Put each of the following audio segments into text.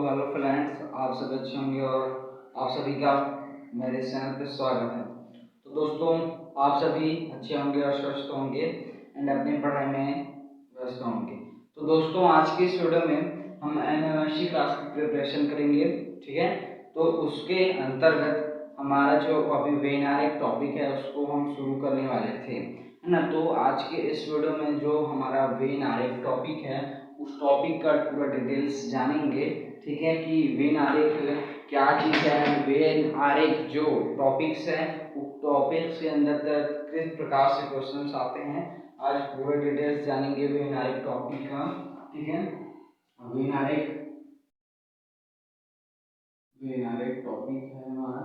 Hello friends, आप सब अच्छे होंगे और आप सभी का मेरे चैनल पे स्वागत है। तो दोस्तों, आप सभी अच्छे होंगे और स्वस्थ होंगे एंड अपनी पढ़ाई में व्यस्त होंगे। तो दोस्तों, आज की इस वीडियो में हम एनएमएससी क्लास की प्रिपरेशन करेंगे, ठीक है। तो उसके अंतर्गत हमारा जो अभी वेबिनार एक टॉपिक है उसको हम शुरू करने वाले थे, है ना। तो आज के इस वीडियो में जो हमारा वेबिनार एक टॉपिक है उस टॉपिक का पूरा डिटेल्स जानेंगे, ठीक है, कि वेन आरेख क्या चीज़ है। वेन आरेख जो टॉपिक्स है उस टॉपिक्स के अंदर किस प्रकार से क्वेश्चंस आते हैं, आज पूरे डिटेल्स जानेंगे वेन आरेख टॉपिक का, ठीक है। वेन आरेख टॉपिक है हमारा,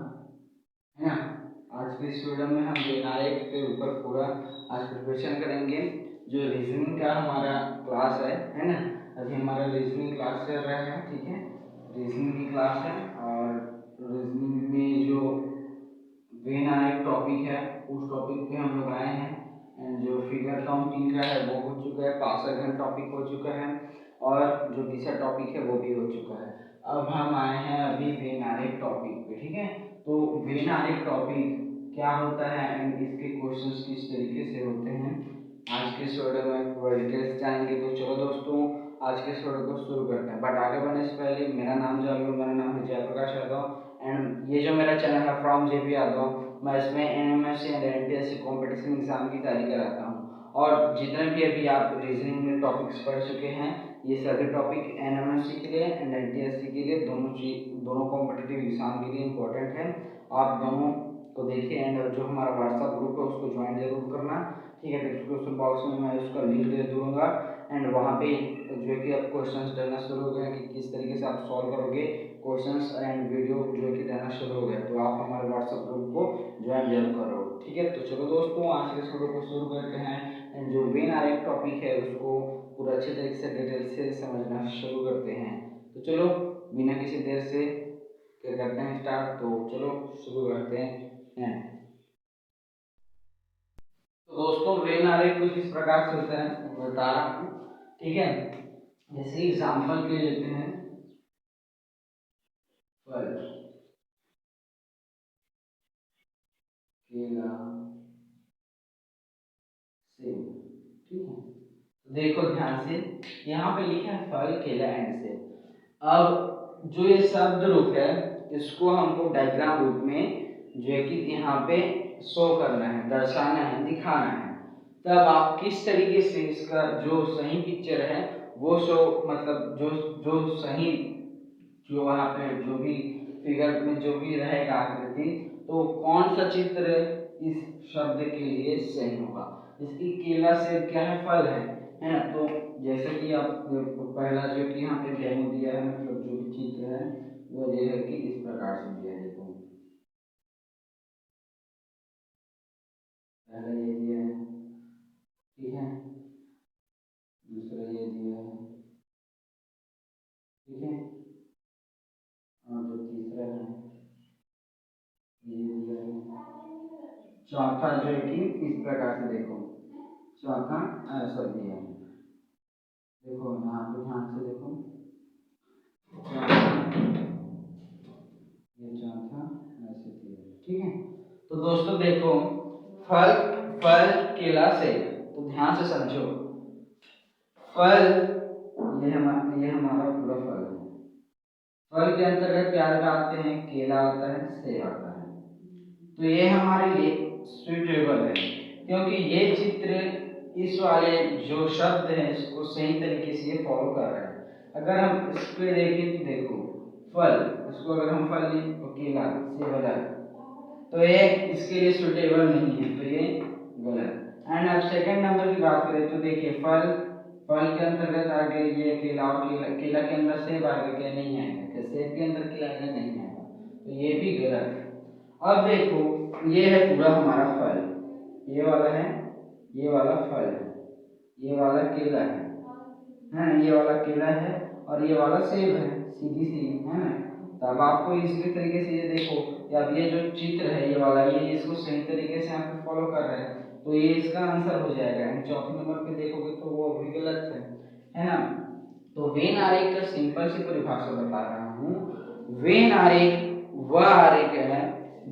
है ना। आज के इस वीडियो में हम वेन आरेख के ऊपर पूरा आज प्रिपरेशन करेंगे। जो रीजनिंग का हमारा क्लास है ना, अभी हमारा रीजनिंग क्लास चल रहा है, ठीक है। रीजनिंग की क्लास है और रीजनिंग में जो वेन आरेख टॉपिक है उस टॉपिक पे हम लोग आए हैं। एंड जो फिगर काउंटिंग का है वो हो चुका है, पासर टॉपिक हो चुका है और जो तीसरा टॉपिक है वो भी हो चुका है। अब हम आए हैं अभी वेन आरेख टॉपिक पे, ठीक है। तो वेन आरेख टॉपिक क्या होता है एंड इसके क्वेश्चंस किस तरीके से होते हैं आज के इस वीडियो में पूरा डिटेल्स जानेंगे। तो चलो दोस्तों, आज के इस वीडियो को शुरू करते हैं। बट आगे बढ़ने से पहले मेरा नाम जान लो, मेरा नाम है जयप्रकाश यादव एंड ये जो मेरा चैनल है फ्रॉम जेपी यादव, मैं इसमें एनएमएससी एंड एनटीएससी कॉम्पिटिशन एग्जाम की तैयारी कराता हूँ। और जितने भी अभी आप रीजनिंग में टॉपिक्स पढ़ चुके हैं ये सभी टॉपिक एनएमएससी के लिए एंड एनटीएससी के लिए दोनों कॉम्पिटिटिव एग्जाम के लिए इम्पोर्टेंट है। आप दोनों को देखिए एंड जो हमारा व्हाट्सएप ग्रुप है उसको ज्वाइन जरूर करना, ठीक है। डिस्क्रिप्शन बॉक्स में मैं उसका लिंक दे दूंगा एंड वहाँ पे जो है कि आप क्वेश्चंस डालना शुरू हो गए कि किस तरीके से आप सॉल्व करोगे क्वेश्चंस एंड वीडियो जो है कि देना शुरू हो गया, तो आप हमारे व्हाट्सएप ग्रुप को ज्वाइन जरूर करो, ठीक है। तो चलो दोस्तों, आज के वीडियो को शुरू करते हैं एंड जो वेन आरेख टॉपिक है उसको पूरा अच्छे तरीके से डिटेल से समझना शुरू करते हैं। तो चलो बिना किसी देर से क्या करते हैं स्टार्ट, तो चलो शुरू करते हैं। तो दोस्तों, वेन आरेख कुछ इस प्रकार से होता है, बता रहा हूँ, ठीक है। जैसे एग्जाम्पल के लिए लेते हैं फल, केला, सेब, ठीक है। तो देखो ध्यान से, यहाँ पे लिखा है फल, केला एंड सेब। अब जो ये शब्द रूप है इसको हमको डायग्राम रूप में जो है कि यहाँ पे शो करना है, दर्शाना है, दिखाना है। तब आप किस तरीके से इसका जो सही पिक्चर है वो शो, मतलब जो जो सही जो वहाँ पे जो भी फिगर में जो भी रहेगा आकृति, तो कौन सा चित्र इस शब्द के लिए सही होगा। इसकी केला से क्या है, फल है ना। तो जैसे कि आप पहला जो कि यहाँ पे डेमो दिया है, मतलब जो भी चित्र है वो ये है कि इस प्रकार से दिया है। देखो पहला ये दिया है, ठीक है। दूसरा ये दिया है, ठीक है। और जो तीसरा है ये दिया है। चौथा जो है कि इस प्रकार से देखो, चौथा ऐसा दिया है। देखो यहाँ पे ध्यान से देखो, ये चौथा ऐसे दिया है, ठीक है। तो दोस्तों देखो, फल, फल, केला से, तो ध्यान से समझो। फल ये हमारा पूरा फल है। फल के अंतर्गत क्या आते हैं, केला आता है, सेब आता है। तो ये हमारे लिए सुइटेबल है क्योंकि ये चित्र इस वाले जो शब्द है इसको सही तरीके से ये फॉलो कर रहा है। अगर हम इस पे देखें तो देखो फल, इसको अगर हम फल लें तो केला, सेब अलग, तो ये इसके लिए सुटेबल नहीं है, तो ये गलत। एंड अब सेकंड नंबर की बात करें तो देखिए फल, फल के अंतर्गत आ गया ये केला, और केला के अंदर सेब आ गया, क्या नहीं आएगा, क्या सेब के अंदर केला आएगा, नहीं आएगा, तो ये भी गलत है। अब देखो ये है पूरा हमारा फल, ये वाला है, ये वाला फल है, ये वाला केला है ना, ये वाला केला है और ये वाला सेब है, सीधी सी है ना। तो अब आपको इसी तरीके से ये देखो, अब ये जो चित्र है ये वाला, ये इसको सही तरीके से आप फॉलो कर रहे हैं, तो ये इसका आंसर हो जाएगा। चौथे नंबर पे देखोगे तो वो भी गलत है ना। तो वेन आरेख का सिंपल सी परिभाषा बता रहा हूँ। वेन आरेख वह आरेख है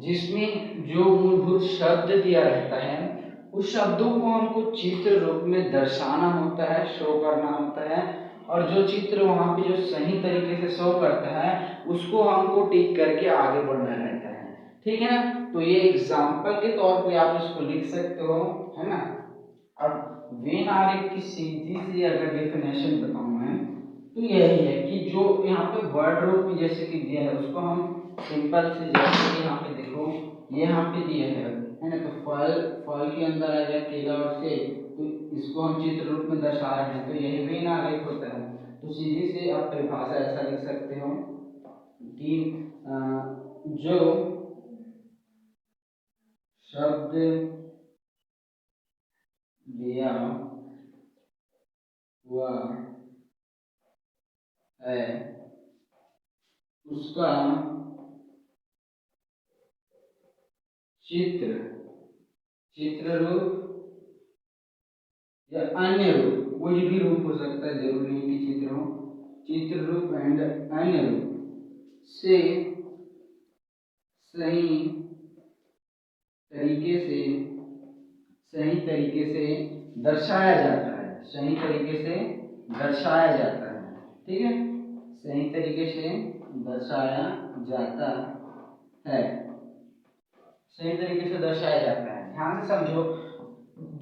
जिसमें जो मूलभूत शब्द दिया रहता है उस शब्दों को हमको चित्र रूप में दर्शाना होता है, शो करना होता है, और जो चित्र वहाँ पे जो सही तरीके से शो करता है उसको हमको टिक करके आगे बढ़ना रहता है। ठीक है ना। तो ये एग्जाम्पल के तौर पे आप इसको लिख सकते हो, है ना। अब वेन आरेख की सीधी सी अगर डेफिनेशन बताऊं मैं तो यही है कि जो यहाँ पे वर्ड रूप में जैसे कि दिया है उसको हम सिंपल से, जैसे कि यहाँ पे देखो ये यहाँ पे दिया है ना। तो फल, फल के अंदर आ गया केला और सेब, तो इसको हम चित्र रूप में दर्शा रहे हैं, तो यही वेन आरेख होता है। तो सीधी से आप परिभाषा ऐसा लिख सकते हो कि जो शब्द दिया हुआ है उसका चित्र, चित्र रूप या अन्य रूप, कोई भी रूप हो सकता है, जरूरी नहीं कि चित्र हो, चित्र रूप एंड अन्य रूप से सही तरीके से, सही तरीके से दर्शाया जाता है, सही तरीके से दर्शाया जाता है। ठीक है, सही तरीके से दर्शाया जाता है, सही तरीके से दर्शाया जाता है। ध्यान से समझो,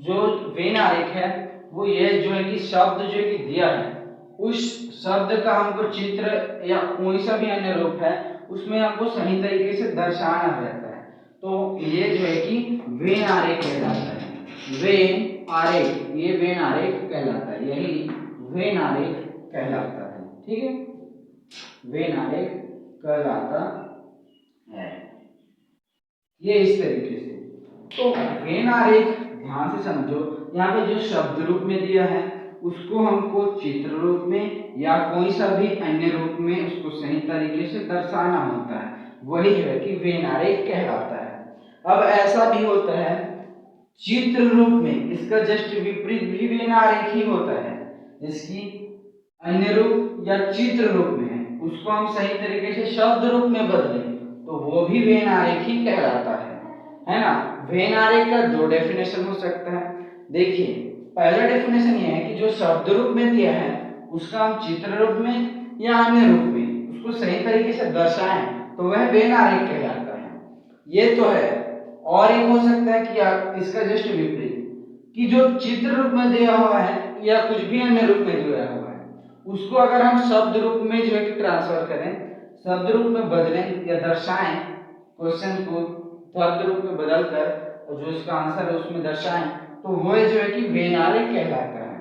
जो वेन आरेख है वो यह जो है कि शब्द जो है कि दिया है उस शब्द का हमको चित्र या कोई सा भी अन्य रूप है उसमें हमको सही तरीके से दर्शाना रहता है। तो ये जो है कि वेन आरेख कहलाता है, वेन आरेख, ये वेन आरेख कहलाता है, यही वेन आरेख कहलाता है। ठीक है, वेन आरेख कहलाता है ये इस तरीके से। तो वेन आरेख ध्यान से समझो, यहाँ पे जो शब्द रूप में दिया है उसको हमको चित्र रूप में या कोई सा भी अन्य रूप में उसको सही तरीके से दर्शाना होता है, वही जो है कि वेन आरेख कहलाता है। अब ऐसा भी होता है चित्र रूप में, इसका जस्ट विपरीत भी वेन आरेख ही होता है, जिसकी अन्य रूप या चित्र रूप में है उसको हम सही तरीके से शब्द रूप में बदलें तो वो भी वेन आरेख ही कहलाता है ना। वेन आरेख का दो डेफिनेशन हो सकता है। देखिए, पहला डेफिनेशन ये है कि जो शब्द रूप में दिया है उसका हम चित्र रूप में या अन्य रूप में उसको सही तरीके से दर्शाएं तो वह वेन आरेख कहलाता है। ये तो है, और एक हो सकता है कि इसका जस्ट विपरीत, कि जो चित्र रूप में दिया हुआ है या कुछ भी अन्य रूप में दिया हुआ है उसको अगर हम शब्द रूप में जो है कि ट्रांसफर करें, शब्द रूप में बदलें या दर्शाएं, क्वेश्चन को शब्द रूप में बदलकर और जो इसका आंसर है उसमें दर्शाएं तो वो जो है कि वेन आरेख कहलाता है।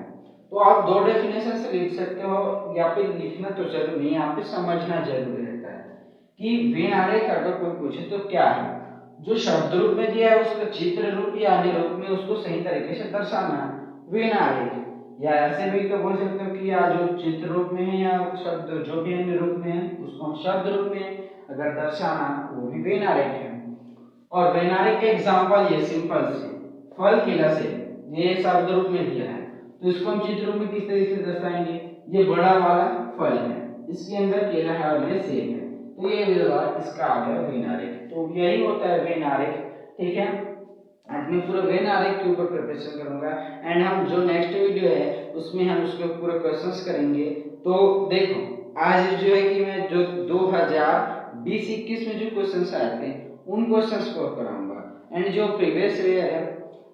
तो आप दो डेफिनेशन से लिख सकते हो, या फिर लिखना तो जरूरी नहीं, यहाँ पे समझना जरूरी रहता है कि वेन आरेख अगर कोई पूछे तो क्या है, जो शब्द रूप में दिया है उसका चित्र रूप या अन्य रूप में उसको सही तरीके से दर्शाना वेन आरेख। या ऐसे भी तो बोल सकते हो कि या जो चित्र रूप में है या शब्द जो भी अन्य रूप में है उसको हम शब्द रूप में अगर दर्शाना वो भी वेन आरेख है। और वेन आरेख के एग्जांपल ये सिंपल से फल केला से ये शब्द रूप में दिया है तो इसको हम चित्र रूप में किस तरीके से दर्शाएंगे, ये बड़ा वाला फल है, इसके अंदर केला है और ये सेब है, तो ये इसका आ गया वेन आरेख। तो यही होता है वेन आरेख। ठीक है, आज मैं पूरा वेन आरेख के ऊपर प्रिपरेशन करूंगा एंड हम जो नेक्स्ट वीडियो है उसमें हम उसके पूरे क्वेश्चंस करेंगे। तो देखो, आज जो है कि मैं जो 2020-21 में जो क्वेश्चंस आए थे उन क्वेश्चंस को कराऊंगा, एंड जो प्रीवियस ईयर है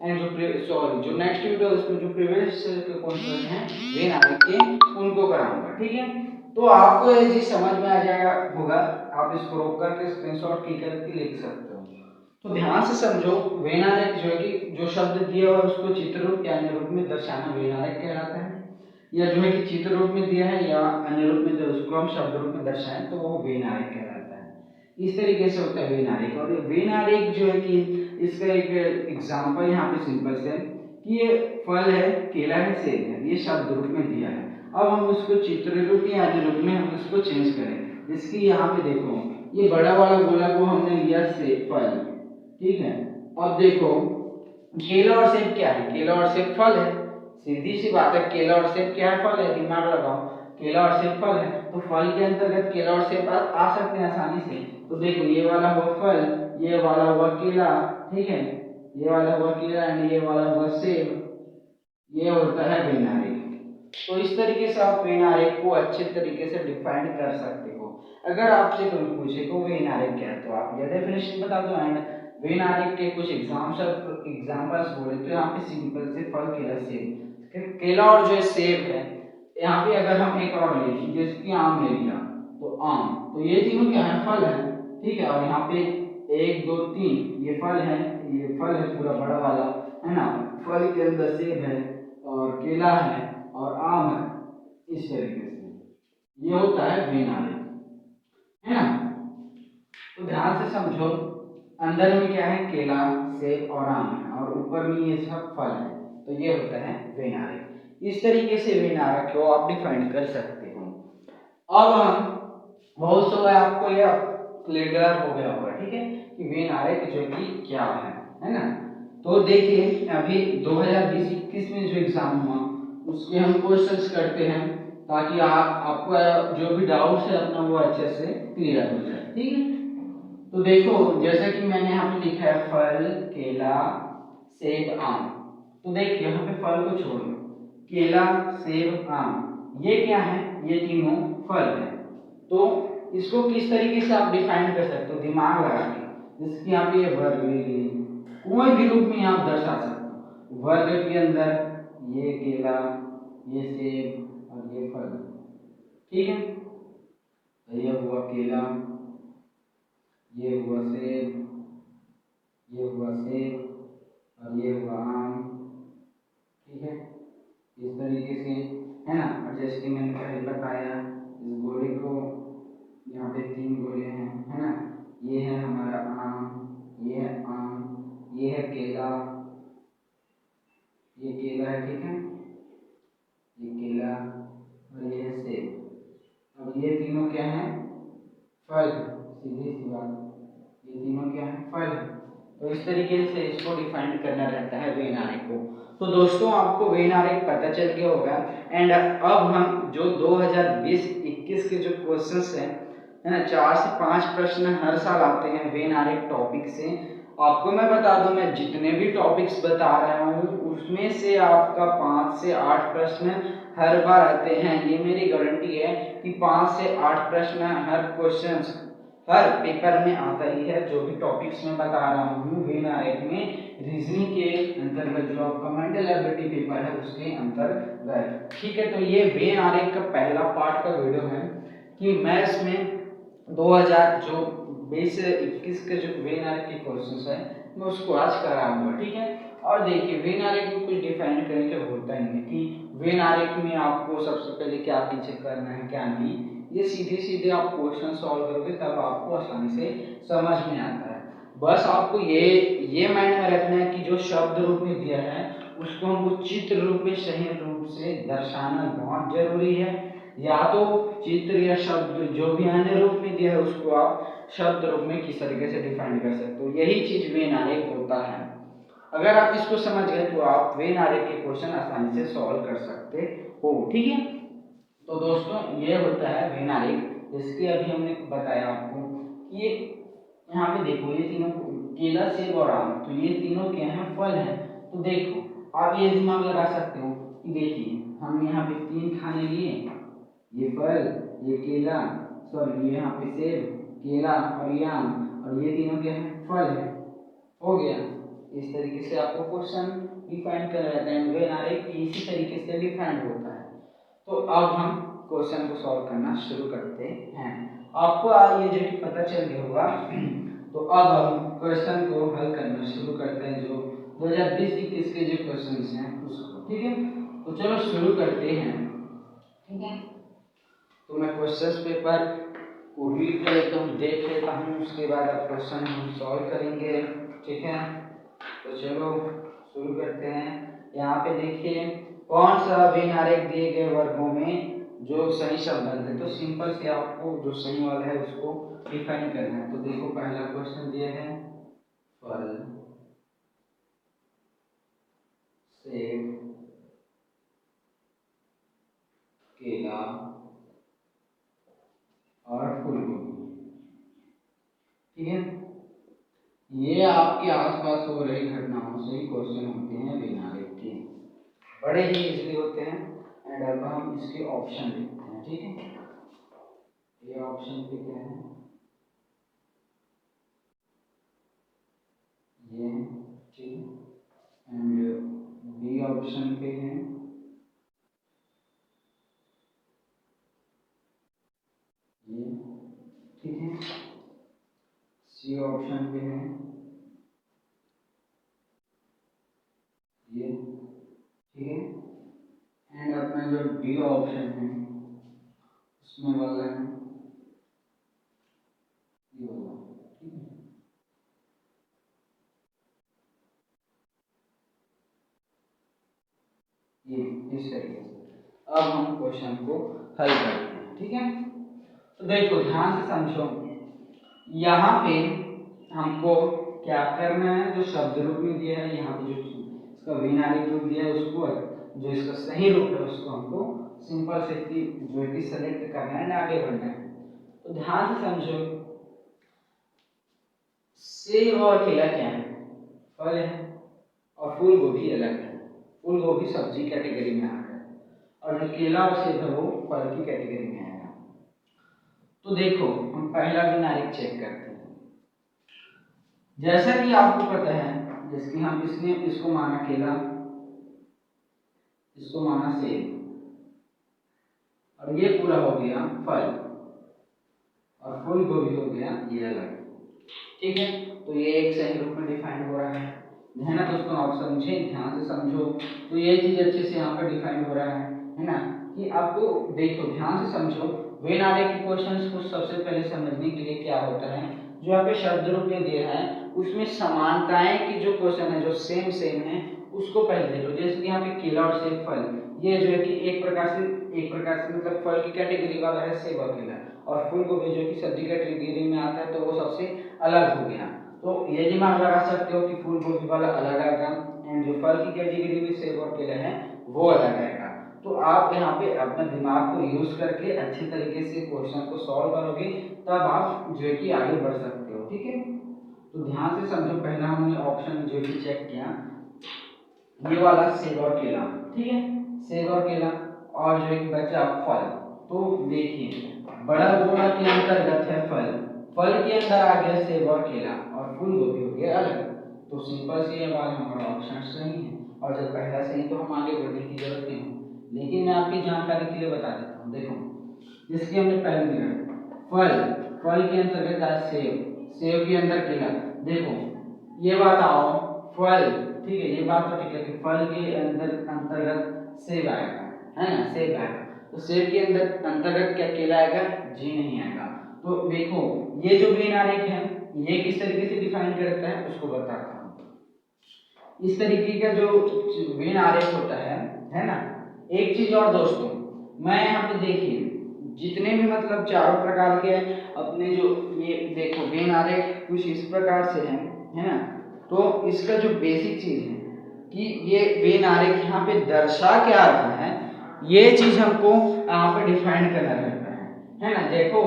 एंड जो नेक्स्ट वीडियो है उसमें जो प्रीवियस के क्वेश्चन हैं वेन आरेख के उनको कराऊंगा। ठीक है, तो आपको ये चीज समझ में आ जाएगा होगा, आप इसको रोक करके स्क्रीनशॉट करके लिख सकते हो। तो ध्यान से समझो, वेन आरेख जो है कि जो शब्द दिया हुआ है उसको चित्र रूप या अन्य रूप में दर्शाना वेन आरेख कहलाता है, या जो है कि चित्र रूप में दिया है या अन्य रूप में उसको हम शब्द रूप में दर्शाएं तो वो वेन आरेख कहलाता है। इस तरीके से होता है वेन आरेख। और वेन आरेख जो है कि इसका एक एग्जांपल यहाँ पे सिंपल से कि ये फल है, केला है, सेब है, ये शब्द रूप में दिया है। अब हम उसको चित्र रूप या अन्य रूप में हम इसको चेंज करें। इसकी यहाँ पे देखो, ये बड़ा वाला गोला को हमने लिया सेब फल, ठीक है। अब देखो केला और सेब क्या है, केला और सेब फल है, सीधी सी बात है, केला और सेब क्या है, फल है। दिमाग लगाओ, केला और सेब फल है, तो फल के अंतर्गत केला और सेब आ सकते हैं आसानी से। तो देखो ये वाला हुआ फल, ये वाला हुआ केला, ठीक है, ये वाला हुआ केला एंड ये वाला हुआ सेब, ये होता है वेन आरेख। तो इस तरीके से आप वेन आरेख को अच्छे तरीके से डिफाइन कर सकते हो। अगर आपसे कोई पूछे को वेन आरेख क्या है, तो आप यह डेफिनेशन बता दो एंड वेन आरेख के कुछ एग्जांपल्स बोले तो यहाँ पे सिंपल से फल, केला, सेब, केला और जो सेब है, यहाँ पे अगर हम एक और ले लीजिए जैसे कि आम ले लिया, तो आम, तो ये तीनों क्या है, फल है, ठीक है। और यहाँ पे 1 2 3 ये फल है, ये फल है पूरा बड़ा वाला, है ना। फल के अंदर सेब है और केला है और आम है, इस तरीके से ये होता है वेन आरेख, है ना। तो ध्यान से समझो, अंदर में क्या है, केला, सेब और आम है और ऊपर में ये सब फल है, तो ये होता है वेन आरेख। इस तरीके से वेन आरेख को आप डिफाइन कर सकते हो। अब हम बहुत समय आपको यह क्लियर हो गया होगा, ठीक है, कि वेन आरेख जो कि क्या है ना। तो देखिए अभी 2020-21 में जो एग्जाम हुआ उसके हम क्वेश्चंस करते हैं ताकि आपको जो भी डाउट्स है अपना वो अच्छे से क्लियर हो जाए, ठीक है। तो देखो जैसे कि मैंने यहाँ पे लिखा है फल, केला, सेब, आम। तो देखिए यहाँ पे फल को छोड़ो, केला, सेब, आम, ये क्या है, ये तीनों फल है। तो इसको किस तरीके से आप डिफाइन कर सकते हो, दिमाग लगा के, जैसे कि यहाँ पे वर्ग ले लिए, कोई भी रूप में आप दर्शा सकते हो। वर्ग के अंदर ये केला, ये सेब और ये फल, ठीक है। तो ये हुआ केला, ये हुआ सेब, ये हुआ सेब और ये हुआ आम, ठीक है, इस तरीके से, है ना। और जैसे कि मैंने पहले बताया, इस गोले को यहाँ पे 3 गोले हैं, है ना। ये है हमारा आम, ये है आम, ये है केला, ये केला है, ठीक है, ये केला और ये है सेब। अब ये तीनों क्या है, फल, सीधी सी बात, ये तीनों क्या है, फल है। तो इस तरीके से इसको डिफाइन करना रहता है वेन आरेख को। तो दोस्तों आपको वेन आरेख पता चल गया होगा एंड अब हम जो 2020-21 के जो क्वेश्चंस हैं, है ना, 4 से 5 प्रश्न हर साल आते हैं वेन आरेख टॉपिक से। आपको मैं बता दूं, मैं जितने भी टॉपिक्स बता रहा हूँ उसमें से आपका 5 से 8 प्रश्न हर बार आते हैं। ये मेरी गारंटी है कि 5 से 8 प्रश्न हर क्वेश्चन हर पेपर में आता ही है। जो भी टॉपिक्स मैं बता रहा हूँ वेन आरेख में, रीजनिंग के अंतर्गत जो आपका मेंटल एबिलिटी पेपर है उसके अंतर्गत, ठीक है। तो ये वेन आरेख का पहला पार्ट का वीडियो है कि मैथ्स में 2020 से 21 के जो वेन आरेख के क्वेश्चंस है मैं उसको आज कराऊंगा, ठीक है। और देखिए वेन आरेख में कुछ डिफाइन करने के होता ही है कि वेन आरेख में आपको सबसे पहले क्या पीछे करना है क्या नहीं, ये सीधे सीधे आप क्वेश्चन सॉल्व करोगे तब आपको आसानी से समझ में आता है। बस आपको ये माइंड में रखना है कि जो शब्द रूप में दिया है उसको हमको चित्र रूप में सही रूप से दर्शाना बहुत जरूरी है। या तो चित्र या शब्द जो भी अन्य रूप में दिया है उसको आप शब्द रूप में किस तरीके से डिफाइन कर सकते हो, यही चीज वेन आरेख होता है। अगर आप इसको समझ गए तो आप वेन आरेख के क्वेश्चन आसानी से सॉल्व कर सकते हो, ठीक है। तो दोस्तों ये होता है वेन आरेख, जिसके अभी हमने बताया आपको कि यहाँ पे देखो ये तीनों केला, सेब और आम, तो ये तीनों क्या हैं, फल हैं। तो देखो आप ये दिमाग लगा सकते हो कि देखिए हम यहाँ पे 3 खाने लिए, ये फल, ये केला, सॉरी ये यहाँ पे सेब, केला और ये आम, और ये तीनों क्या है, फल है, हो गया। इस तरीके से आपको क्वेश्चन डिफाइन कर रहता है, वेन आरेख इसी तरीके से डिफाइन होता है। तो अब हम क्वेश्चन को सॉल्व करना शुरू करते हैं। आपको ये जो कि पता चल गया होगा तो अब हम क्वेश्चन को हल करना शुरू करते हैं, जो 2020-21 के जो क्वेश्चंस हैं उसको, ठीक है। तो चलो शुरू करते हैं, ठीक है। तो मैं क्वेश्चन पेपर को रीड कर लेता हूँ, देख लेता हूँ, उसके बाद अब क्वेश्चन हम सॉल्व करेंगे, ठीक है। तो चलो शुरू करते हैं। यहाँ पे देखिए कौन सा वेन आरेख दिए गए वर्गों में जो सही शब्द है, तो सिंपल से आपको जो सही वाला है उसको डिफाइन करना है। तो देखो पहला क्वेश्चन दिया है फल, सेब, केला, फूल गोभी। ठीक है, ये आपके आसपास हो रही घटनाओं से ही क्वेश्चन होते हैं बिना लिख के, बड़े ही इजली होते हैं। एंड अब हम इसके ऑप्शन देखते हैं। ठीक है, ये ऑप्शन पे क्या है, ये, ठीक है, एंड बी ऑप्शन पे है ये, ठीक है, सी ऑप्शन पे है ये, ठीक है, एंड अपना जो डी ऑप्शन है उसमें वाला है ये वाला। ठीक है, ये इस तरीके से अब हम क्वेश्चन को हल करते हैं। ठीक है, तो देखो ध्यान से समझो, यहाँ पे हमको क्या करना है, जो शब्द रूप में दिया है, यहाँ पे जो इसका वैनारिक रूप दिया है उसको, जो इसका सही रूप है उसको हमको सिंपल से जो है कि सेलेक्ट करना है, आगे बढ़ना है। तो ध्यान से समझो, सेब और केला क्या है, फल है, और फूल गोभी अलग है। फूल गोभी सब्जी कैटेगरी में आ रहा है, और जो केला और सेब है वो फल की कैटेगरी में आएगा। तो देखो हम पहला वैनारिक चेक करते हैं। जैसा कि आपको पता है, जैसे कि हम इसको माना केला, इसको माना सेब, और ये पूरा हो गया फल, और फूल गोभी हो गया ये अलग। ठीक है, तो ये एक सही रूप में डिफाइन हो रहा है ना दोस्तों। आप समझे, ध्यान से समझो, तो ये चीज अच्छे से यहाँ पर डिफाइन हो रहा है ना, कि आपको देखो ध्यान से समझो, वैनारिक के क्वेश्चंस को सबसे पहले समझने के लिए क्या होता है, जो यहाँ पे शब्द रूप में दिया है उसमें समानताएं की जो क्वेश्चन है, जो सेम है उसको पहले देखो। जैसे कि यहाँ पे केला और सेब फल, ये जो है कि एक प्रकार से मतलब फल की कैटेगरी वाला है सेब और केला, और फूल गोभी जो कि सब्जी कैटेगरी में आता है, तो वो सबसे अलग हो गया। तो ये दिमाग लगा सकते हो कि फूल गोभी वाला अलग आएगा, एंड जो फल की कैटेगरी में सेब और केला है वो अलग आएगा। तो आप यहाँ पे अपने दिमाग को यूज करके अच्छे तरीके से क्वेश्चन को सॉल्व करोगे, तब आप जो है कि आगे बढ़ सकते हो। ठीक है, तो ध्यान से समझो, पहला हमने ऑप्शन जो कि चेक किया, ये वाला सेब और केला। ठीक है, सेब और केला, और जो एक बचा फल। तो देखिए बड़ा गोला के अंतर्गत है फल, फल के अंदर आ गया सेब और केला, और फूल गोभी हो गया अलग। तो सिंपल सी ये बात, हमारा ऑप्शन सही है, और जब पहला सही तो हम आगे बढ़ने की जरूरत नहीं है। लेकिन मैं आपकी जानकारी के लिए बता देता हूँ, देखो जिसकी हमने पहले दिया फल, फल के अंतर्गत आया सेब, सेब के अंदर केला। देखो ये बात आओ फल, ठीक है, ये बात तो ठीक है कि फल के अंदर अंतर्गत सेब आएगा, है ना, सेब आएगा। तो सेब के अंदर अंतर्गत क्या केला आएगा, जी नहीं आएगा। तो देखो ये जो वैनारिक है ये किस तरीके से डिफाइन करता है उसको बताता हूँ। इस तरीके का जो वैनारिक होता है ना। एक चीज और दोस्तों, मैं यहाँ पे देखिए जितने भी मतलब चारों प्रकार के अपने जो ये देखो वैनारिक कुछ इस प्रकार से है ना। तो इसका जो बेसिक चीज है कि ये वैनारिक यहाँ पे दर्शा क्या रहा है, ये चीज हमको यहाँ पे डिफाइन करना रहता है ना। देखो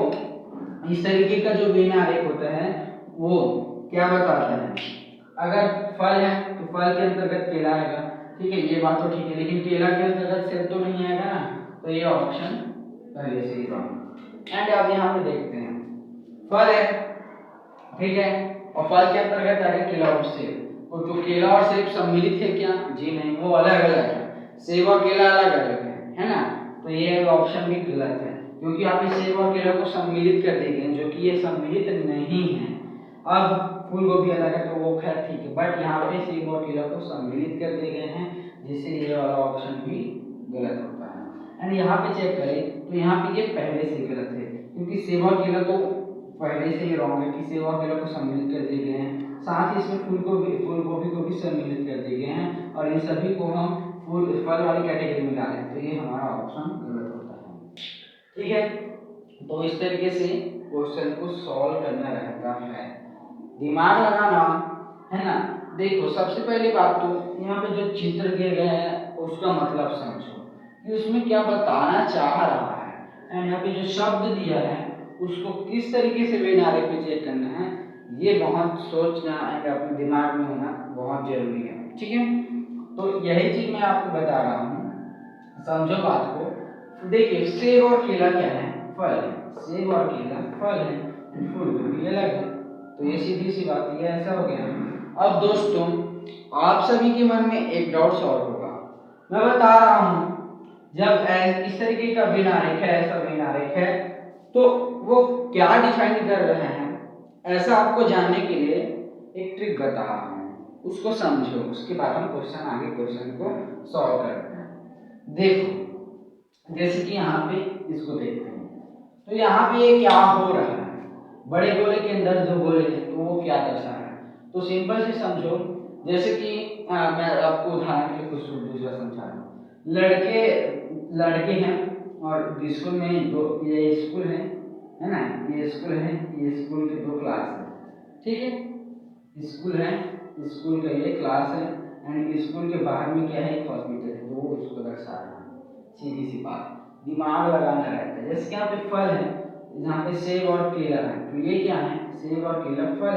इस तरीके का जो वैनारिक होता है वो क्या बताता है, अगर फल है तो फल के अंतर्गत केला आएगा, ठीक है, ये बात तो ठीक है, लेकिन केला के अंतर्गत सेब तो नहीं आएगा ना, तो ये ऑप्शन पहले से ही रॉन्ग। एंड अब यहाँ पे देखते हैं, फल है, ठीक है, और फल के अंतर्गत आएगा केला और सेब। तो केला और सेब सम्मिलित है क्या, जी नहीं, वो अलग अलग है, सेब और केला अलग अलग है ना। तो ये ऑप्शन भी गलत है, क्योंकि आप इस सेब और केला को सम्मिलित कर देंगे, जो कि ये सम्मिलित नहीं है। अब फूल गोभी अलग है तो वो खैर ठीक है, बट यहाँ पे सेब और केला को सम्मिलित कर दिए गए हैं, जिससे ये वाला ऑप्शन भी गलत होता है। एंड यहाँ पे चेक करें तो यहाँ पे ये पहले से गलत है, क्योंकि सेब और केला तो पहले से ही रॉन्ग है कि सेब और केला को सम्मिलित कर दिए गए हैं, साथ ही इसमें फूल गोभी को भी सम्मिलित कर दिए गए हैं, और इन सभी को हम फल वाली कैटेगरी में डालें, तो ये हमारा ऑप्शन गलत होता है। ठीक है, तो इस तरीके से क्वेश्चन को सॉल्व करना रहता है, दिमाग लगाना है ना। देखो सबसे पहली बात तो यहाँ पे जो चित्र दिया गया है उसका मतलब समझो कि उसमें क्या बताना चाह रहा है, एंड यहाँ पे जो शब्द दिया है उसको किस तरीके से वे नारे पे चेक करना है, ये बहुत सोचना एंड अपने दिमाग में होना बहुत जरूरी है। ठीक है, तो यही चीज मैं आपको बता रहा हूँ, समझो बात को। देखिए सेब और केला क्या है, फल है। सेब और केला फल है, फूलगोभी अलग है। तो ये सीधी सी बात, ये ऐसा हो गया। अब दोस्तों आप सभी के मन में एक डाउट सॉल्व होगा, मैं बता रहा हूँ जब इस तरीके का बिन आरेख है, ऐसा बिन आरेख है, तो वो क्या डिफाइन कर रहे हैं, ऐसा आपको जानने के लिए एक ट्रिक बता रहा हूँ, उसको समझो, उसके बाद हम क्वेश्चन को सॉल्व करते हैं। देखो जैसे कि यहाँ पे इसको देखते हैं, तो यहाँ पे ये क्या हो रहा है, बड़े गोले के अंदर दो गोले हैं, तो वो क्या दर्शा रहा है, तो सिंपल से समझो। जैसे कि मैं आपको उदाहरण के लिए कुछ दूसरा समझा रहा हूँ। लड़के हैं और स्कूल में दो, ये स्कूल है ना, ये स्कूल है, ये स्कूल के दो क्लास है। ठीक है, स्कूल है, स्कूल का ये क्लास है एंड स्कूल के बाहर में क्या है, एक हॉस्पिटल है, तो वो उसको दर्शा रहा है। सीधी सी बात, दिमाग लगाना रहता है। जैसे यहाँ पे फल है, यहाँ पे सेब और केला है, तो ये क्या है, सेब और केला फल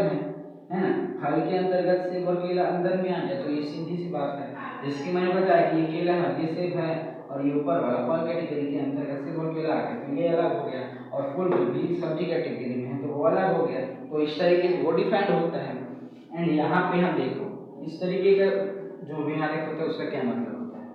है ना। फल के अंतर्गत सेब और केला अंदर में आ गया, तो ये सीधी सी बात है। जैसे कि मैंने बताया कि ये केला है, ये सेब है, और ये ऊपर वाला फल कैटेगरी के अंतर्गत सेब और केला आ गया, तो ये अलग हो गया। और फूलगोभी सब्जी कैटेगरी में है, तो वो अलग हो गया। तो इस तरीके से वो डिफाइंड होता है। एंड यहाँ पे हम देखो इस तरीके का जो बिन आरेख होता है उसका क्या मतलब होता है।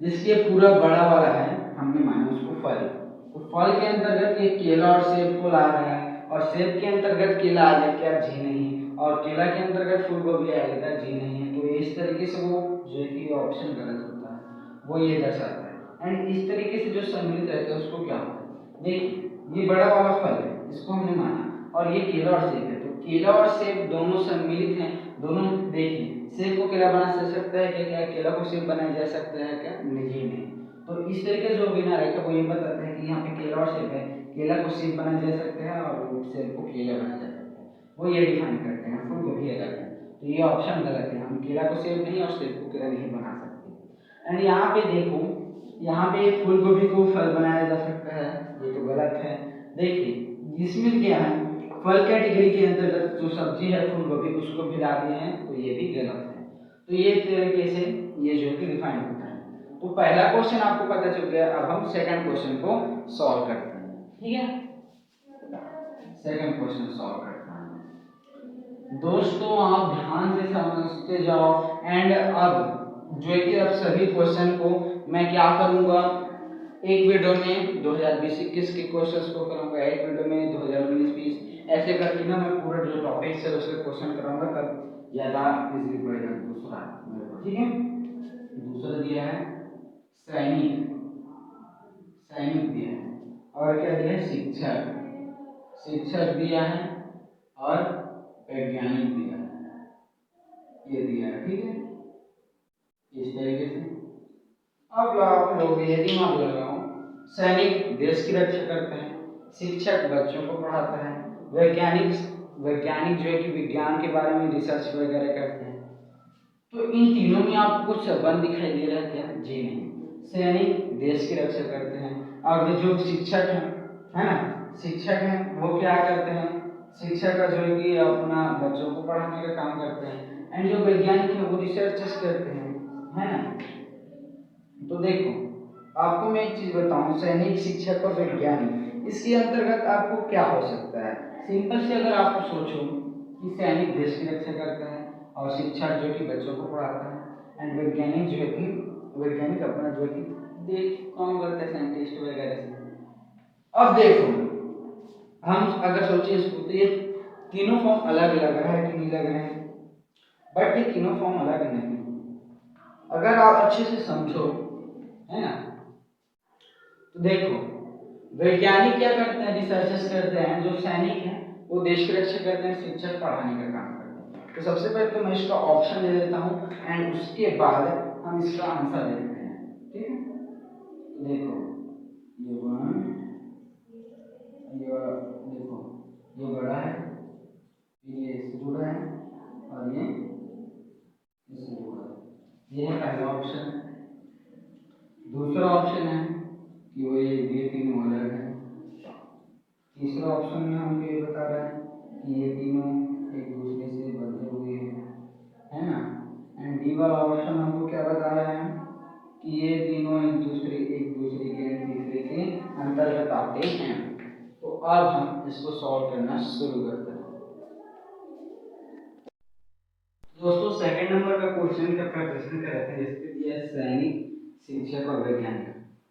जिसके पूरा बड़ा वाला है, हमने माना उसको फल, तो फल के अंतर्गत ये केला और सेब को ला रहा है, और सेब के अंतर्गत केला आ गया, क्या जी नहीं, और केला के अंतर्गत फूलगोभी आ गया, जी नहीं है। तो इस तरीके से वो जो कि ऑप्शन गलत होता है, वो ये दर्शाता है। एंड इस तरीके से जो सम्मिलित रहता है उसको क्या होता है, देखिए ये बड़ा वाला फल है, इसको हमने माना, और ये केला और सेब है, तो केला और सेब दोनों सम्मिलित हैं, दोनों। देखिए सेब को केला बना सकता है क्या, क्या केला को सेब बनाया जा सकता है क्या, नहीं। तो इस तरीके से जो बिना रेखा वो ये बताते हैं कि यहाँ पे केला और सेब है, केला को सेब बनाया जा सकता है और सेब को केला बनाया जा सकता है, वो ये डिफाइन करते हैं। फूलगोभी अलग है, तो ये ऑप्शन गलत है, हम केला को सेब नहीं और सेब को केला नहीं बना सकते। एंड यहाँ पे देखो, यहाँ पे फूलगोभी को फल बनाया जा सकता है, ये तो गलत है। देखिए इसमें क्या है, फल कैटेगरी के अंतर्गत जो सब्जी है फूलगोभी, उसको भी ला दिए हैं, तो ये भी गलत है। तो ये तरीके से ये जो कि डिफाइन होता है। तो पहला क्वेश्चन आपको पता चल गया, अब हम सेकंड क्वेश्चन को सॉल्व करते हैं। ठीक है, सेकंड क्वेश्चन सॉल्व करते हैं। दोस्तों आप ध्यान से समझते जाओ, एंड अब जो है कि अब सभी क्वेश्चन को मैं क्या करूंगा, एक वीडियो में 2020-21 के क्वेश्चंस को करूंगा, एक वीडियो में 2019-20 ऐसे करके ना मैं पूरा जो टॉपिक है उसके क्वेश्चन कराऊंगा, तब ज्यादा इजीली पड़ेगा दूसरा। ठीक है, दूसरा दिया है सैनिक, सैनिक दिया है, और क्या दिया है, शिक्षक, शिक्षक दिया है, और वैज्ञानिक दिया है, ये दिया है। ठीक है, इस तरीके से अब आप लोग ये दिमाग लगाओ, सैनिक देश की रक्षा करते हैं, शिक्षक बच्चों को पढ़ाता है, वैज्ञानिक जो है कि विज्ञान के बारे में रिसर्च वगैरह करते हैं। तो इन तीनों में आपको कुछ संबंध दिखाई दे रहा है क्या, जी नहीं। सैनिक देश की रक्षा करते हैं, और जो शिक्षक है ना, शिक्षक हैं वो क्या करते हैं, शिक्षक का जो है कि अपना बच्चों को पढ़ाने का काम करते हैं। एंड जो वैज्ञानिक है वो रिसर्च करते हैं, है ना। तो देखो आपको मैं एक चीज बताऊं, सैनिक, शिक्षक और वैज्ञानिक, इसके अंतर्गत आपको क्या हो सकता है। सिंपल से अगर आप सोचो कि सैनिक देश की रक्षा करता है, और शिक्षक जो कि बच्चों को पढ़ाता है, एंड वैज्ञानिक जो है कि वैज्ञानिक अपना जो है कि देख काम करता है, साइंटिस्ट वगैरह से। अब देखो हम अगर सोचे इसको, तो ये तीनों फॉर्म अलग लग रहा है कि नहीं लग रहे हैं, बट ये तीनों फॉर्म अलग नहीं। अगर आप अच्छे से समझो, है ना, तो देखो वैज्ञानिक क्या करते हैं, रिसर्चेस करते हैं, जो सैनिक हैं वो देश की रक्षा करते हैं, शिक्षक पढ़ाने का काम करते हैं। तो सबसे पहले तो मैं इसका ऑप्शन दे देता हूँ, एंड उसके बाद हम इसका आंसर देखते हैं। ठीक है, देखो ये वन, ये देखो ये बड़ा है, ये इससे जुड़ा है, और ये इससे जुड़ा है, ये है पहला ऑप्शन। दूसरा ऑप्शन है कि वो ये तीनों अलग है, तीसरा ऑप्शन में हमको ये बता रहा है कि ये तीनों एक दूसरे से बंधे हुए हैं, है ना। एंड डी वाला ऑप्शन हमको क्या बता रहा है कि ये तीनों एक दूसरे के तीसरे के अंतर्गत आते हैं। तो अब हम इसको सॉल्व करना शुरू करते हैं। दोस्तों सेकंड नंबर का क्वेश्चन का प्रश्न करते हैं जिसके दिया सैनिक, शिक्षक और वैज्ञानिक।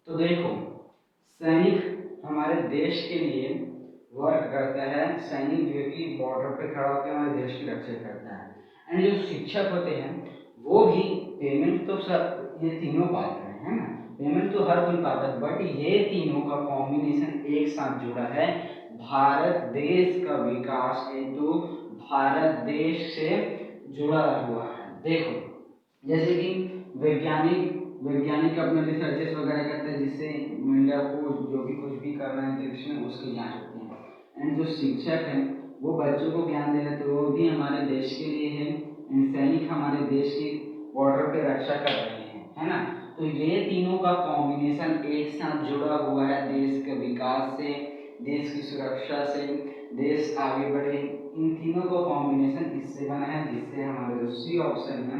तो देखो सैनिक हमारे देश के लिए वर्क करता है, सैनिक जो कि बॉर्डर पे खड़ा होकर हमारे देश की रक्षा करता है। एंड जो शिक्षक होते हैं वो भी पेमेंट तो सब ये तीनों पाते हैं, है ना, पेमेंट तो हर कोई पाता है, बट ये तीनों का कॉम्बिनेशन एक साथ जुड़ा है भारत देश का विकास हेतु, भारत देश से जुड़ा हुआ है। देखो जैसे कि वैज्ञानिक वैज्ञानिक अपने रिसर्चेस वगैरह करते हैं जिससे इंडिया को जो भी कुछ भी करना है अंतरिक्ष में उसकी जांच होती है। एंड जो शिक्षक हैं वो बच्चों को ज्ञान दे रहे थे, वो भी हमारे देश के लिए है। एंड सैनिक हमारे देश की बॉर्डर पे रक्षा कर रहे हैं, है ना। तो ये तीनों का कॉम्बिनेशन एक साथ जुड़ा हुआ है देश के विकास से, देश की सुरक्षा से, देश आगे बढ़े, इन तीनों का कॉम्बिनेशन इससे बना है, जिससे हमारे जो सी ऑप्शन है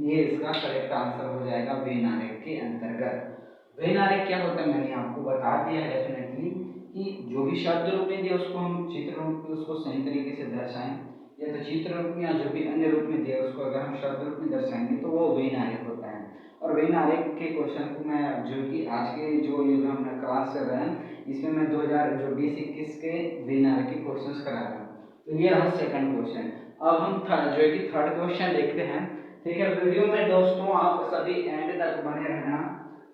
ये इसका करेक्ट आंसर हो जाएगा वेन आरेख के अंतर्गत। वेन आरेख क्या होता है मैंने आपको बता दिया है डेफिनेटली कि जो भी शब्द रूप में दिया उसको हम चित्र रूप में उसको सही तरीके से दर्शाएं, या तो चित्र रूप में या जो भी अन्य रूप में दिया उसको अगर हम शब्द रूप में दर्शाएंगे तो वो वेन आरेख होता है। और वेन आरेख के क्वेश्चन को मैं जो कि आज के जो ये हम क्लास कर रहे हैं इसमें मैं 2020-21 के वेन आरेख के क्वेश्चन करा रहा हूँ। तो ये रहा सेकंड क्वेश्चन। अब हम जो है कि थर्ड क्वेश्चन देखते हैं। ठीक है, वीडियो में दोस्तों आप सभी एंड तक बने रहना,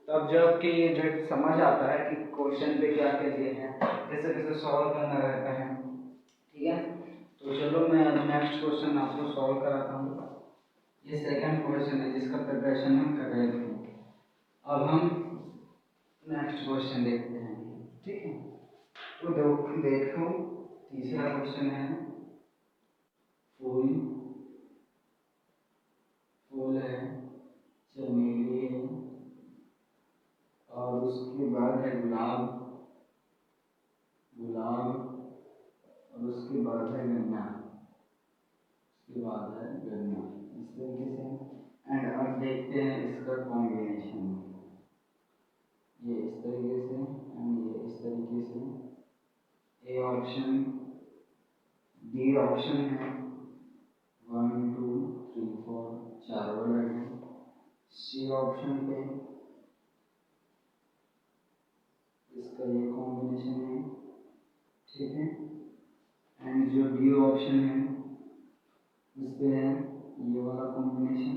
तब जब कि जो समझ आता है कि क्वेश्चन पे क्या क्या दिए हैं, कैसे कैसे सॉल्व करना रहता है। ठीक है, तो चलो मैं नेक्स्ट क्वेश्चन आपको सॉल्व कराता हूँ। ये सेकंड क्वेश्चन है जिसका प्रिपरेशन हम कर रहे थे। अब हम नेक्स्ट क्वेश्चन देखते हैं। ठीक है, तो देखो तीसरा क्वेश्चन है फूल, फूल है, चमेली है, और उसके बाद है गुलाब, गुलाब, और उसके बाद है गन्ना, उसके बाद है गन्ना, इस तरीके से। एंड अब देखते हैं इसका कॉम्बिनेशन, ये इस तरीके से एंड ये इस तरीके से। ए ऑप्शन, बी ऑप्शन है 1 2 3 4 चार वर्ड है। सी ऑप्शन पे इसका ये कॉम्बिनेशन है, ठीक है। एंड जो डी ऑप्शन है इस पे है ये वाला कॉम्बिनेशन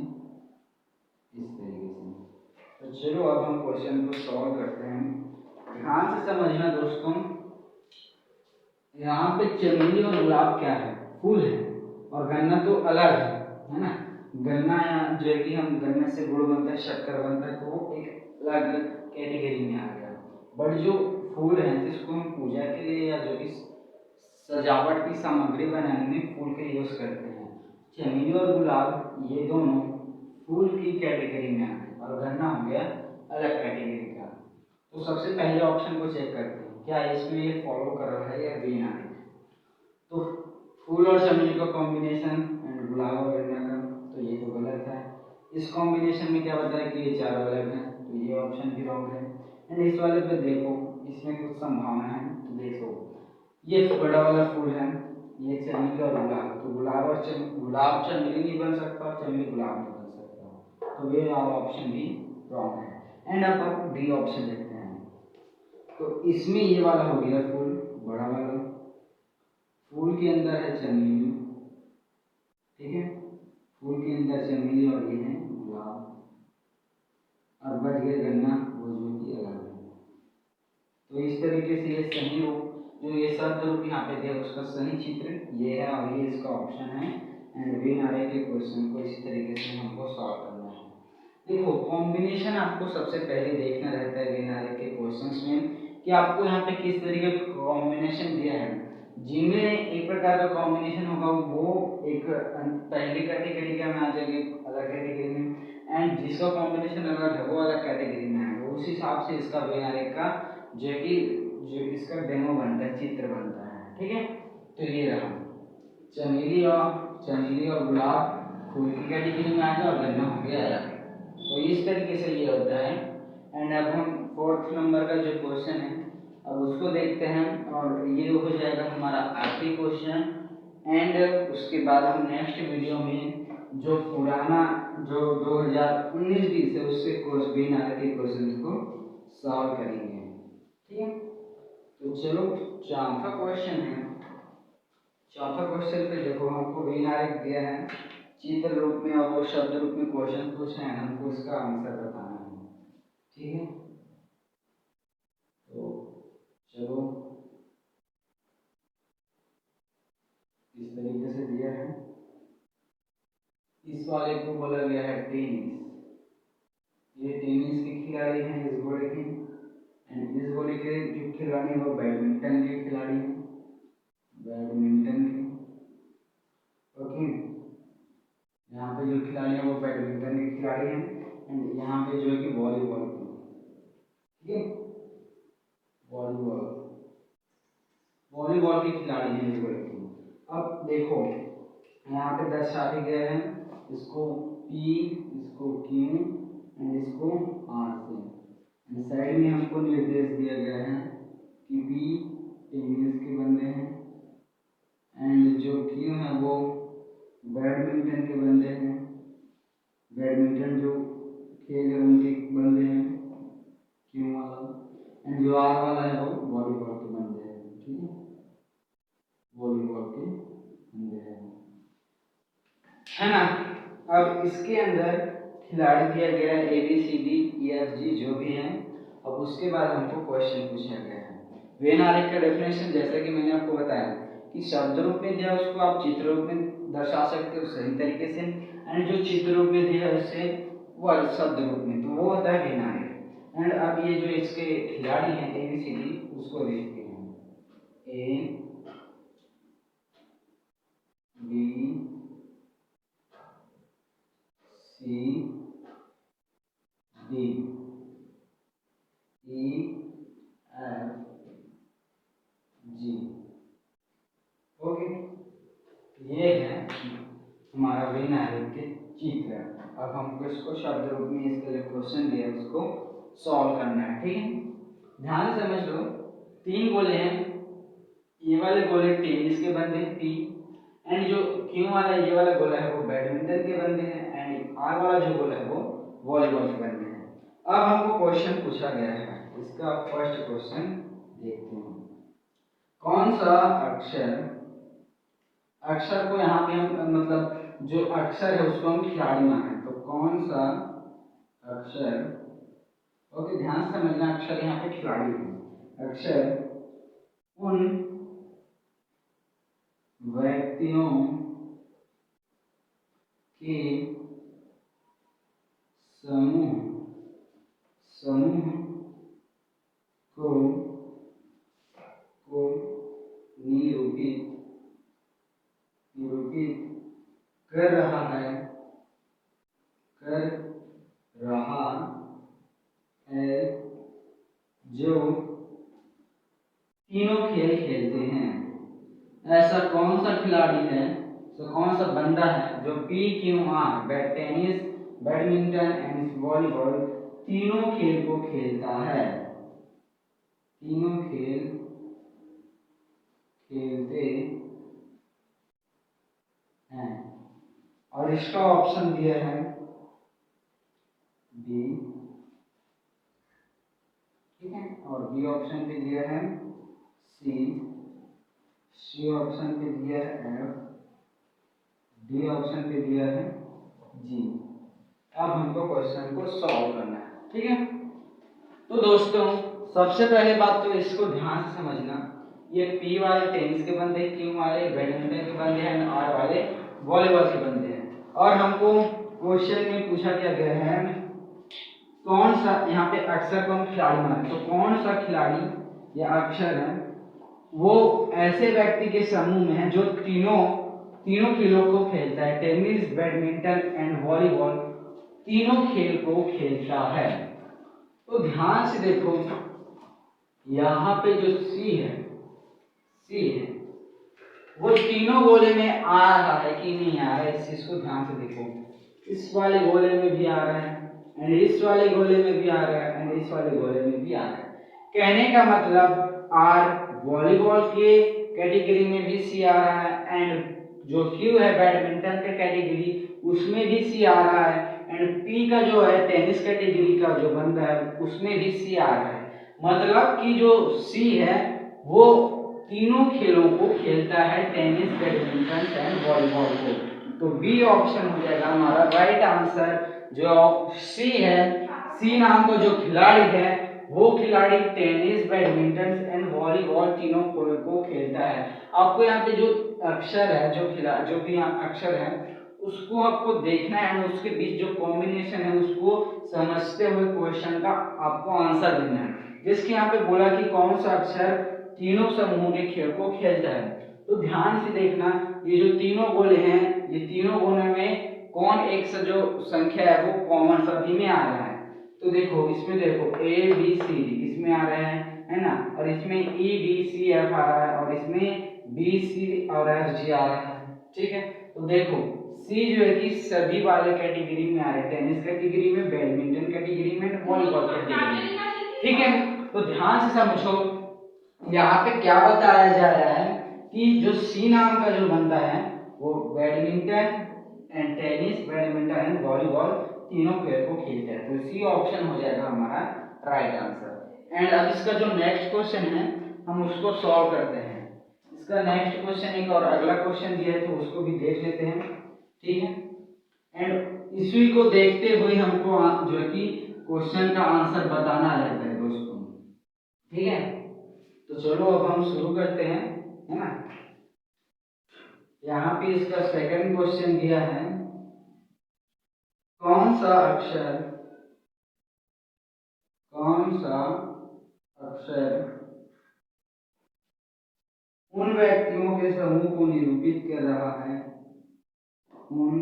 इस तरीके से। तो चलो अब हम क्वेश्चन को सॉल्व करते हैं। ध्यान से समझना दोस्तों, यहाँ पे चमेली और गुलाब क्या है, फूल है, और गन्ना तो अलग है ना। गन्ना जो है कि हम गन्ने से गुड़ बनता है, शक्कर बनता है, तो वो एक अलग कैटेगरी में आ गया। बट जो फूल है जिसको हम पूजा के लिए या जो भी सजावट की सामग्री बनाने में फूल के यूज करते हैं, चमेली और गुलाब ये दोनों फूल की कैटेगरी में आ गए, और गन्ना हो गया अलग कैटेगरी का। तो सबसे पहले ऑप्शन को चेक करते हैं क्या इसमें ये फॉलो कर रहा है या वेन आरेख। तो फूल और चमेली का कॉम्बिनेशन एंड गुलाब और गन्ना का, तो ये तो गलत है। इस कॉम्बिनेशन में क्या बताया कि ये चारों अलग है, तो ये ऑप्शन भी रॉन्ग है। एंड इस वाले पे देखो इसमें कुछ संभावना है, तो देखो ये बड़ा वाला फूल है, ये चमेली और गुलाब, तो गुलाब और गुलाब चमेली नहीं बन सकता और चमेली गुलाब नहीं बन सकता, तो ये वाला ऑप्शन भी रॉन्ग है। एंड अब हम डी ऑप्शन देखते हैं। तो इसमें ये वाला हो गया फूल बड़ा वाला, फूल के अंदर है चमेली, ठीक है, फूल के अंदर चमेली और ये है गुलाब, और बच गया गन्ना वो जो कि अलग है। तो इस तरीके से ये सही हो, जो ये शब्द रूप यहाँ पे दिया उसका सही चित्र ये है, और ये इसका ऑप्शन है। एंड वेन आरेख के क्वेश्चन को इस तरीके से हमको सॉल्व करना है। देखो कॉम्बिनेशन आपको सबसे पहले देखना रहता है वेन आरेख के क्वेश्चंस में कि आपको यहाँ पे किस तरीके का कॉम्बिनेशन दिया है। जिनमें एक प्रकार का कॉम्बिनेशन होगा वो एक पहली कैटेगरी का में आ जाएगी, अलग कैटेगरी में, एंड जिसका कॉम्बिनेशन अलग है वो अलग कैटेगरी में आएगा। उस हिसाब से इसका वेन आरेख का जो है कि जो इसका डेमो बनता है, चित्र बनता है, ठीक है। तो ये रहा चमेली और गुलाब फूल की कैटेगरी में आएगा और गन्ना हो गया आया। तो इस तरीके से ये होता है। एंड अब हम 4th नंबर का जो क्वेश्चन है अब उसको देखते हैं, और ये हो जाएगा हमारा आखिरी क्वेश्चन। एंड उसके बाद हम नेक्स्ट वीडियो में जो पुराना जो 2019-20 है उसके क्वेश्चन को सॉल्व करेंगे, ठीक है। तो चलो चौथा क्वेश्चन है। चौथा क्वेश्चन पे देखो हमको विनायक दिया है चित्र रूप में और वो शब्द रूप में क्वेश्चन पूछे हैं, हमको इसका आंसर बताना है, ठीक है। तो चलो इस तरीके से दिया है। इस वाले को बोला गया है टेनिस। ये टेनिस के खिलाड़ी हैं इस घोड़े के। एंड इस घोड़े के जो खिलाड़ी हैं वो बैडमिंटन के खिलाड़ी हैं, बैडमिंटन के, ओके। यहाँ पे जो खिलाड़ी हैं वो बैडमिंटन के खिलाड़ी हैं। एंड यहाँ पे जो है कि वॉलीबॉल के, ठीक है, वॉलीबॉल के खिलाड़ी हैं इस घोड़े के। अब देखो यहाँ पे दर्शा के गए हैं इसको P, इसको Q एंड इसको R से। साइड में हमको निर्देश दिया गया है कि P टेनिस के बंदे हैं एंड जो Q है वो बैडमिंटन के बंदे हैं, बैडमिंटन जो खेल है उनके बंदे हैं Q वाला। एंड जो R वाला है वो वॉलीबॉल के बंदे हैं, ठीक है, वॉलीबॉल के बंदे हैं, है ना। अब इसके अंदर खिलाड़ी दिया गया है ABCDEFG जो भी है। अब उसके बाद हमको क्वेश्चन पूछा गया है वेन आरेख का डेफिनेशन। जैसा कि मैंने आपको बताया कि शब्द रूप में दिया उसको आप चित्र रूप में दर्शा सकते हो सही तरीके से, एंड जो चित्र रूप में दिया है उससे वो शब्द रूप में, तो वो होता है वेन आरेख। एंड अब ये जो इसके खिलाड़ी हैं ABCD उसको देखते हैं। A B C D E F G, okay. ये है हमारा वेन आरेख के चित्र। अब हमको इसको शब्द रूप में इसके लिए क्वेश्चन दिया है उसको सॉल्व करना है, ठीक है। ध्यान से समझ लो, 3 गोले हैं। ये वाले गोले टेनिस के बंदे हैं P, एंड जो Q वाला ये वाला गोला है वो बैडमिंटन के बंदे हैं, एंड R वाला जो गोला है वो वॉलीबॉल के बंदे हैं। अब हमको क्वेश्चन पूछा गया है, इसका फर्स्ट क्वेश्चन देखते हैं। कौन सा अक्षर को यहाँ पे हम मतलब जो अक्षर है उसको हम खिलाड़ी माने, तो कौन सा अक्षर, ओके ध्यान से समझना, अक्षर यहाँ पे खिलाड़ी है। अक्षर उन व्यक्तियों के समूह को निरूपित कर रहा है जो तीनों खेल खेलते हैं। ऐसा कौन सा खिलाड़ी है, तो कौन सा बंदा है जो PQR tennis, badminton and volleyball तीनों खेल को खेलता है, तीनों खेल खेलते हैं। और इसका ऑप्शन दिया है B, ठीक है, और B ऑप्शन पे दिया है C ऑप्शन पे दिया है F, D ऑप्शन पे दिया है G। अब हमको क्वेश्चन को सॉल्व करना है, ठीक है। तो दोस्तों सबसे पहले बात तो इसको ध्यान से समझना, ये P वाले टेनिस के बंदे, Q वाले बैडमिंटन के बंदे हैं, R वाले वॉलीबॉल के बंदे हैं। और हमको क्वेश्चन में पूछा गया है कौन सा, यहाँ पे अक्षर को हम खिलाड़ी माने, तो कौन सा खिलाड़ी या अक्षर है वो ऐसे व्यक्ति के समूह में है जो तीनों खेलों को खेलता है, टेनिस, बैडमिंटन एंड वॉलीबॉल तीनों खेल को खेलता है। तो ध्यान से देखो यहाँ पे जो सी है वो तीनों गोले में आ रहा है कि नहीं आ रहा है, इस चीज को ध्यान से देखो। इस वाले गोले में भी आ रहा है एंड इस वाले गोले में भी आ रहा है एंड इस वाले गोले में भी आ रहा है। कहने का मतलब आर वॉलीबॉल के कैटेगरी में भी सी आ रहा है एंड जो क्यू है बैडमिंटन के कैटेगरी उसमें भी सी आ रहा है एंड पी का जो है टेनिस कैटेगरी का जो बंदा है उसमें भी सी आ रहा है। मतलब कि जो सी है वो तीनों खेलों को खेलता है, टेनिस, बैडमिंटन एंड वॉलीबॉल को। तो बी ऑप्शन हो जाएगा हमारा राइट आंसर। जो सी है, सी नाम का जो खिलाड़ी है वो खिलाड़ी टेनिस, बैडमिंटन एंड वॉलीबॉल तीनों को खेलता है। आपको यहाँ पे जो अक्षर है, जो भी अक्षर है उसको आपको देखना है और उसके बीच जो कॉम्बिनेशन है उसको समझते हुए क्वेश्चन का आपको आंसर देना है। जिसके यहाँ पे बोला कि कौन सा अक्षर तीनों समूह के खेल को खेलता है, तो ध्यान से देखना। ये जो तीनों गोले हैं, ये तीनों गोले में कौन एक से जो संख्या है वो कॉमन सभी में आ रहा है। तो देखो इसमें देखो ए बी सी डी इसमें आ रहे हैं, है ना, और इसमें ई डी सी एफ आ रहा है और इसमें बी सी और एफ जी आ रहा है। ठीक है, तो देखो सी जो है कि सभी वाले कैटेगरी में आ रहे हैं, टेनिस कैटेगरी में, बैडमिंटन कैटेगरी में, वॉलीबॉल कैटेगरी में। ठीक है, तो ध्यान से समझो। यहाँ पे क्या बताया जा रहा है कि जो सी नाम का जो बंदा है वो badminton and tennis, badminton and volleyball तीनों खेल को खेलता है। तो सी ऑप्शन हो जाएगा हमारा राइट आंसर। एंड अब इसका जो नेक्स्ट क्वेश्चन है हम उसको सॉल्व करते हैं। इसका नेक्स्ट क्वेश्चन एक और अगला क्वेश्चन दिया है तो उसको भी देख लेते हैं। ठीक है, एंड इसी को देखते हुए हमको जो है कि क्वेश्चन का आंसर बताना रहता है दोस्तों। ठीक है, तो चलो अब हम शुरू करते हैं, है ना। यहाँ पे इसका सेकंड क्वेश्चन दिया है, कौन सा अक्षर उन व्यक्तियों के समूह को निरूपित कर रहा है, उन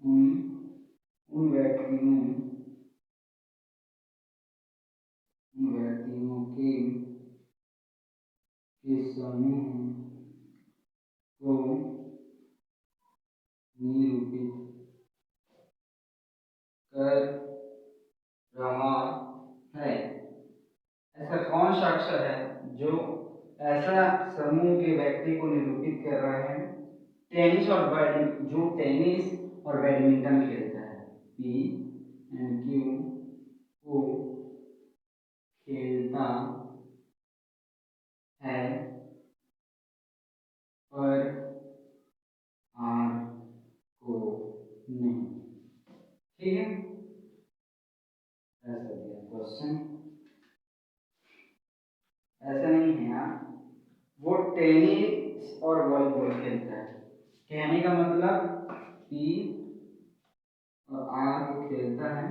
उन उन व्यक्तियों के समूह को निरूपित कर रहा है। ऐसा कौन सा अक्षर है जो ऐसा समूह के व्यक्ति को निरूपित कर रहा है, जो टेनिस और बैडमिंटन खेलता है, पी एंड क्यू को खेलता है पर आर को नहीं। ठीक है, ऐसा दिया क्वेश्चन। ऐसा नहीं है यार, वो टेनिस और वॉलीबॉल खेलता है। कहने का मतलब पी और आर को खेलता है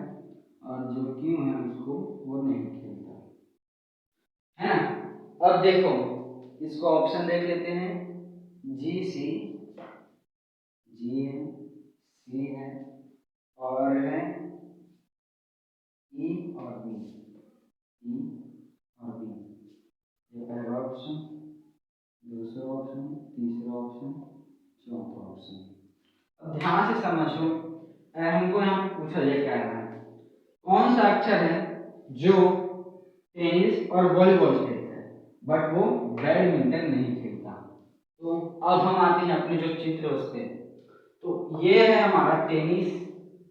और जो क्यू है उसको वो नहीं खेलता, है ना। अब देखो इसको ऑप्शन देख लेते हैं। जी सी, जी है, सी है और है ई और बी, ई और बी। ये पहला ऑप्शन, दूसरा ऑप्शन, तीसरा ऑप्शन, चौथा ऑप्शन। अब ध्यान से समझो, हमको यहाँ पे पूछा जाए क्या है, कौन सा अक्षर है जो टेनिस और वॉलीबॉल खेलता है बट वो बैडमिंटन नहीं खेलता। तो अब हम आते हैं अपने जो चित्र उस पे। तो ये है हमारा टेनिस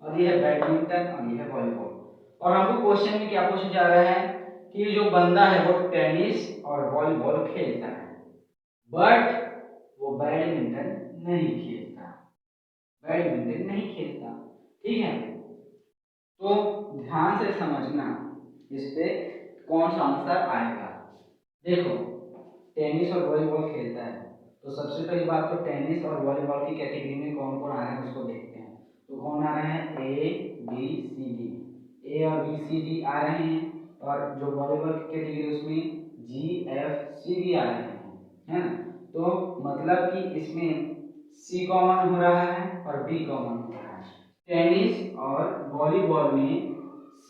और ये है बैडमिंटन और ये है वॉलीबॉल। और हमको क्वेश्चन में क्या पूछा जा रहा है कि जो बंदा है वो टेनिस और वॉलीबॉल खेलता है बट वो बैडमिंटन नहीं खेलता। ठीक है, तो ध्यान से समझना इस पे कौन सा आंसर आएगा। देखो टेनिस और वॉलीबॉल खेलता है तो सबसे पहली बात तो टेनिस और वॉलीबॉल की कैटेगरी में कौन कौन आ रहे हैं उसको देखते हैं। तो कौन आ रहे हैं, ए बी सी डी, ए और बी सी डी आ रहे हैं और जो वॉलीबॉल की कैटेगरी उसमें जी एफ सी भी आ रहे हैं, है ना। तो मतलब कि इसमें सी कॉमन हो रहा है और बी कॉमन हो रहा है। टेनिस और वॉलीबॉल में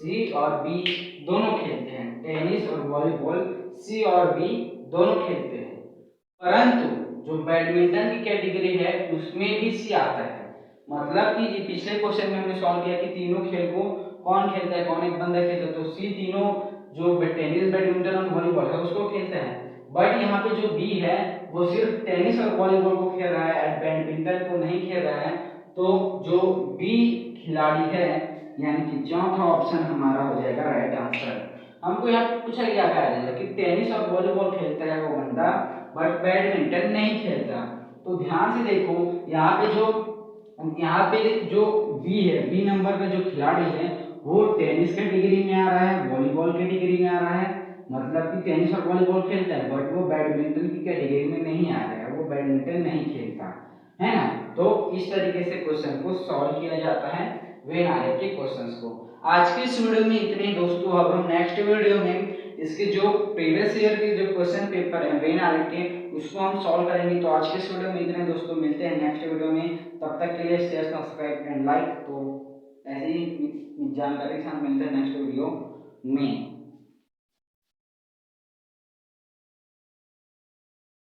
सी और बी दोनों खेलते हैं, टेनिस और वॉलीबॉल सी और बी दोनों खेलते हैं। परंतु जो बैडमिंटन की कैटेगरी है उसमें भी सी आता है। मतलब कि पिछले क्वेश्चन में हमने सॉल्व किया कि तीनों खेल को कौन खेलता है, कौन एक बंदा खेलता है, तो सी तीनों जो टेनिस बैडमिंटन और वॉलीबॉल है उसको खेलता है। बट यहाँ पे जो बी है वो सिर्फ टेनिस और वॉलीबॉल को खेल रहा है, बैडमिंटन को नहीं खेल रहा है। तो जो बी खिलाड़ी है यानी कि चौथा ऑप्शन हमारा हो जाएगा राइट आंसर। हमको यहाँ पे पूछा गया है कि टेनिस और वॉलीबॉल खेलता है वो बंदा बट बैडमिंटन नहीं खेलता। तो ध्यान से देखो यहाँ पे जो बी है, बी नंबर का जो खिलाड़ी है वो टेनिस कैटेगरी में आ रहा है, वॉलीबॉल कैटेगरी में आ रहा है। मतलब कि टेनिस और वॉलीबॉल खेलता है बट वो बैडमिंटन की कैटेगरी में नहीं आ रहा है, वो बैडमिंटन नहीं खेलता है ना। तो इस तरीके से क्वेश्चन को सॉल्व किया जाता है वेन आरेख के क्वेश्चंस को। आज के इस वीडियो में इतने दोस्तों। अब हम नेक्स्ट वीडियो में इसके जो प्रीवियस ईयर के जो क्वेश्चन पेपर है वेन आरेख के उसको हम सॉल्व करेंगे। तो आज के इस वीडियो में इतने दोस्तों, मिलते हैं नेक्स्ट वीडियो में। तब तक के लिए शेयर सब्सक्राइब एंड लाइक। तो ऐसे ही जानकारी के साथ मिलते हैं नेक्स्ट वीडियो में।